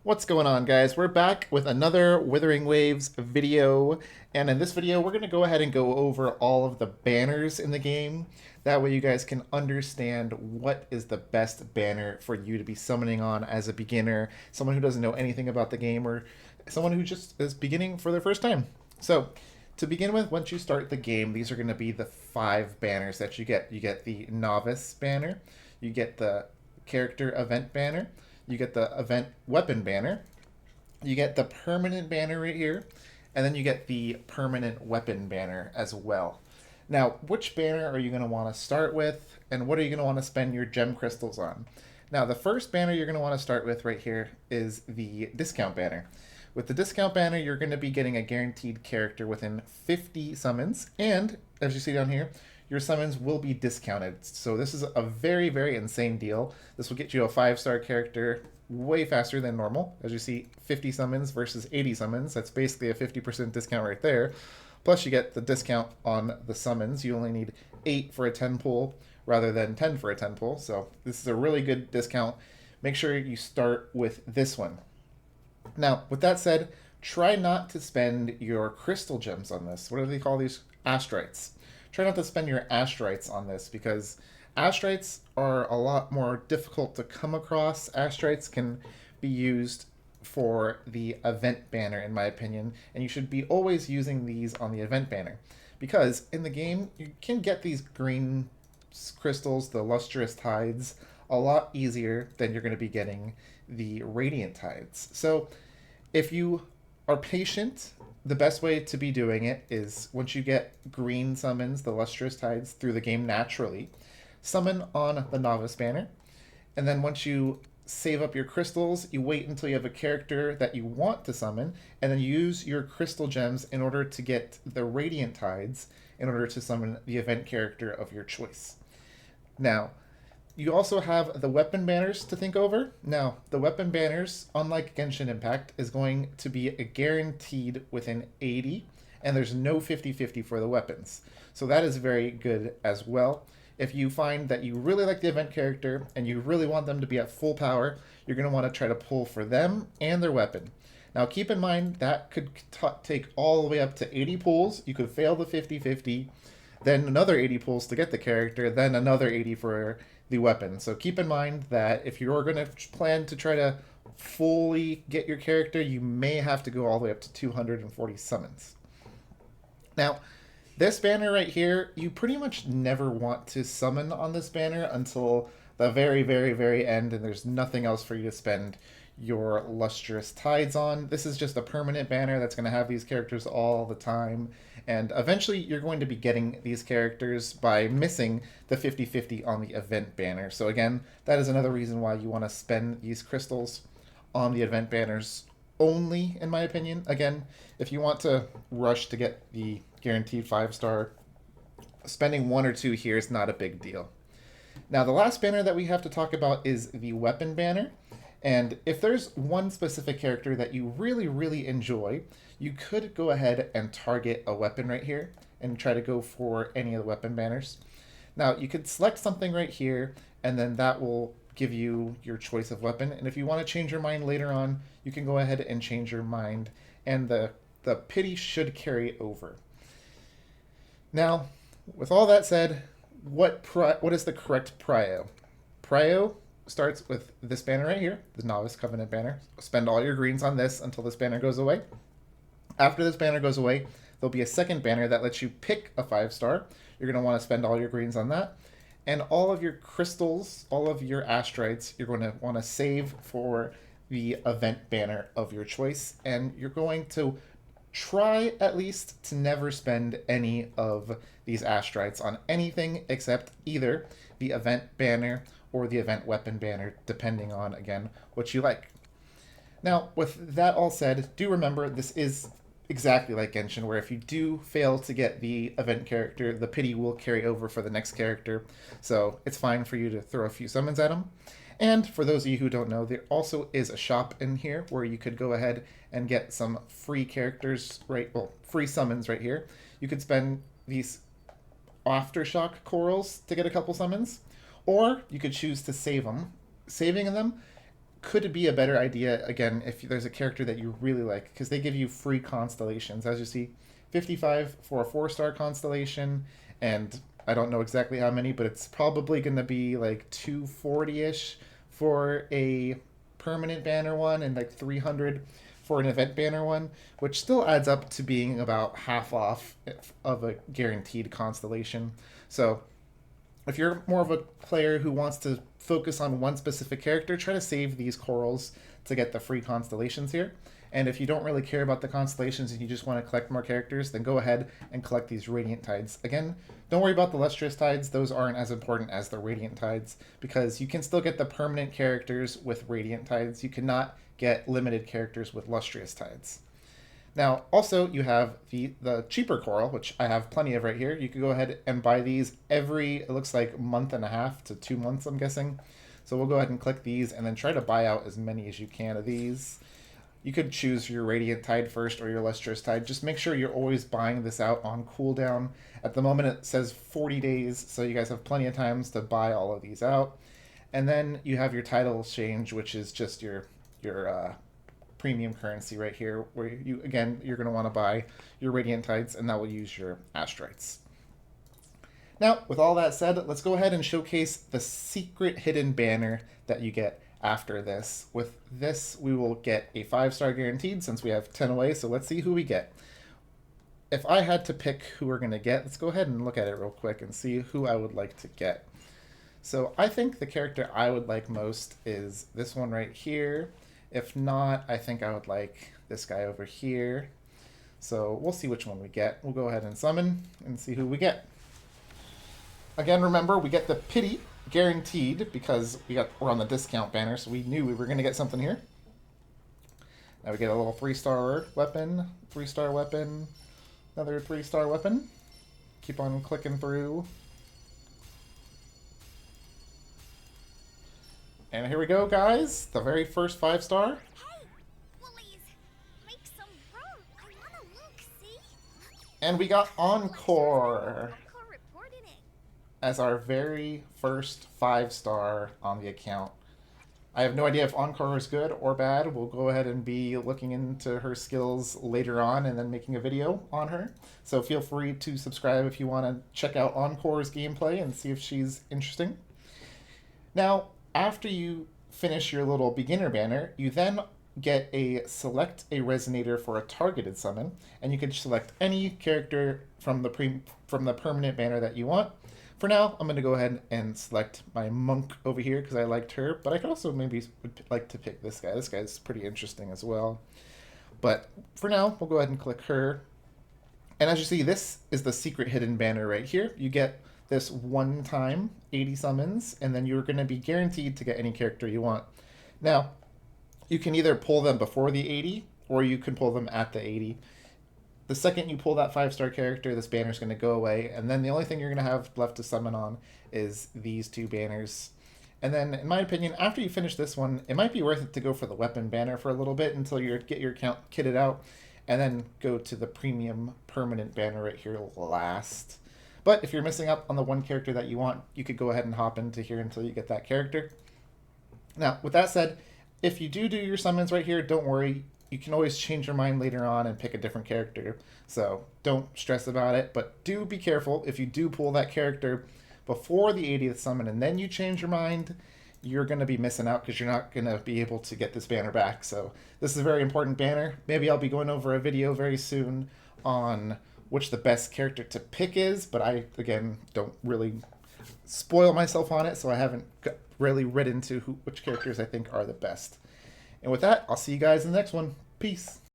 What's going on, guys? We're back with another Wuthering Waves video, and in this video we're going to go ahead and go over all of the banners in the game. That way you guys can understand what is the best banner for you to be summoning on as a beginner, someone who doesn't know anything about the game, or someone who just is beginning for their first time. So, to begin with, once you start the game, these are going to be the 5 banners that you get. You get the Novice banner, you get the Character Event banner, you get the Event Weapon banner, you get the Permanent banner right here, and then you get the Permanent Weapon banner as well. Now, which banner are you going to want to start with, and what are you going to want to spend your gem crystals on? Now, the first banner you're going to want to start with right here is the Discount banner. With the Discount banner, you're going to be getting a guaranteed character within 50 summons, and as you see down here, your summons will be discounted. So this is a very, very insane deal. This will get you a 5-star character way faster than normal. As you see, 50 summons versus 80 summons. That's basically a 50% discount right there. Plus you get the discount on the summons. You only need 8 for a 10 pull rather than 10 for a 10 pull. So this is a really good discount. Make sure you start with this one. Now, with that said, try not to spend your crystal gems on this. What do they call these? Astrites. Try not to spend your Astrites on this because Astrites are a lot more difficult to come across. Astrites can be used for the event banner, in my opinion, and you should be always using these on the event banner because in the game you can get these green crystals, the lustrous tides, a lot easier than you're going to be getting the radiant tides. So if you are patient, the best way to be doing it is once you get green summons, the lustrous tides, through the game naturally, summon on the Novice banner. And then once you save up your crystals, you wait until you have a character that you want to summon, and then use your crystal gems in order to get the radiant tides in order to summon the event character of your choice. Now, you also have the weapon banners to think over. Now, the weapon banners, unlike Genshin Impact, is going to be a guaranteed within 80, and there's no 50-50 for the weapons. So that is very good as well. If you find that you really like the event character and you really want them to be at full power, you're going to want to try to pull for them and their weapon. Now, keep in mind that could take all the way up to 80 pulls. You could fail the 50-50, then another 80 pulls to get the character, then another 80 for the weapon. So keep in mind that if you're going to plan to try to fully get your character, you may have to go all the way up to 240 summons. Now, this banner right here, you pretty much never want to summon on this banner until the very, very, very end, and there's nothing else for you to spend your lustrous tides on. This is just a permanent banner that's going to have these characters all the time, and eventually you're going to be getting these characters by missing the 50-50 on the event banner. So again, that is another reason why you want to spend these crystals on the event banners only, in my opinion. Again, if you want to rush to get the guaranteed 5-star, spending 1 or 2 here is not a big deal. Now, the last banner that we have to talk about is the weapon banner. And if there's one specific character that you really, really enjoy, you could go ahead and target a weapon right here and try to go for any of the weapon banners. Now, you could select something right here, and then that will give you your choice of weapon. And if you want to change your mind later on, you can go ahead and change your mind, and the pity should carry over. Now, with all that said, what is the correct prio? Prio starts with this banner right here, the Novice Covenant banner. Spend all your greens on this until this banner goes away. After this banner goes away, there'll be a second banner that lets you pick a 5-star. You're going to want to spend all your greens on that. And all of your crystals, all of your Astrites, you're going to want to save for the event banner of your choice. And you're going to try at least to never spend any of these Astrites on anything except either the event banner or the event weapon banner, depending on, again, what you like. Now, with that all said, do remember this is exactly like Genshin, where if you do fail to get the event character, the pity will carry over for the next character, so it's fine for you to throw a few summons at them. And for those of you who don't know, there also is a shop in here where you could go ahead and get some free characters, free summons right here. You could spend these Aftershock corals to get a couple summons, or you could choose to save them. Saving them could it be a better idea, again, if there's a character that you really like, because they give you free constellations. As you see, 55 for a 4-star constellation, and I don't know exactly how many, but it's probably going to be like 240-ish for a permanent banner one, and like 300 for an event banner one, which still adds up to being about half off of a guaranteed constellation. So if you're more of a player who wants to focus on one specific character, try to save these corals to get the free constellations here. And if you don't really care about the constellations and you just want to collect more characters, then go ahead and collect these Radiant Tides. Again, don't worry about the Lustrous Tides. Those aren't as important as the Radiant Tides, because you can still get the permanent characters with Radiant Tides. You cannot get limited characters with Lustrous Tides. Now, also, you have the cheaper coral, which I have plenty of right here. You could go ahead and buy these every, it looks like, month and a half to 2 months, I'm guessing. So we'll go ahead and click these and then try to buy out as many as you can of these. You could choose your Radiant Tide first or your Lustrous Tide. Just make sure you're always buying this out on cooldown. At the moment, it says 40 days, so you guys have plenty of times to buy all of these out. And then you have your Tidal Exchange, which is just your premium currency right here, where you, again, you're going to want to buy your Radiant Tides, and that will use your Astrites. Now, with all that said, let's go ahead and showcase the secret hidden banner that you get after this. With this, we will get a 5-star guaranteed since we have 10 away, so let's see who we get. If I had to pick who we're going to get, let's go ahead and look at it real quick and see who I would like to get. So I think the character I would like most is this one right here. If not, I think I would like this guy over here. So we'll see which one we get. We'll go ahead and summon and see who we get. Again, remember, we get the pity guaranteed because we're on the discount banner, so we knew we were going to get something here. Now we get a little 3-star weapon, 3-star weapon, another 3-star weapon. Keep on clicking through. And here we go, guys. The very first 5-star. Hey, Woolies, make some room. I wanna look, see? And we got Encore Encore reported it. as our very first 5-star on the account. I have no idea if Encore is good or bad. We'll go ahead and be looking into her skills later on and then making a video on her. So feel free to subscribe if you want to check out Encore's gameplay and see if she's interesting. Now, after you finish your little beginner banner, you then get a select a resonator for a targeted summon, and you can select any character from the permanent banner that you want. For now, I'm going to go ahead and select my monk over here because I liked her, but I could also maybe would like to pick this guy. This guy's pretty interesting as well. But for now, we'll go ahead and click her. And as you see, this is the secret hidden banner right here. You get this one time 80 summons, and then you're going to be guaranteed to get any character you want. Now, you can either pull them before the 80, or you can pull them at the 80. The second you pull that 5-star character, this banner is going to go away, and then the only thing you're going to have left to summon on is these 2 banners. And then, in my opinion, after you finish this one, it might be worth it to go for the weapon banner for a little bit until you get your account kitted out, and then go to the premium permanent banner right here last. But if you're missing out on the one character that you want, you could go ahead and hop into here until you get that character. Now, with that said, if you do your summons right here, don't worry. You can always change your mind later on and pick a different character. So don't stress about it, but do be careful. If you do pull that character before the 80th summon and then you change your mind, you're going to be missing out because you're not going to be able to get this banner back. So this is a very important banner. Maybe I'll be going over a video very soon on which the best character to pick is, but I, again, don't really spoil myself on it, so I haven't really read into which characters I think are the best. And with that, I'll see you guys in the next one. Peace.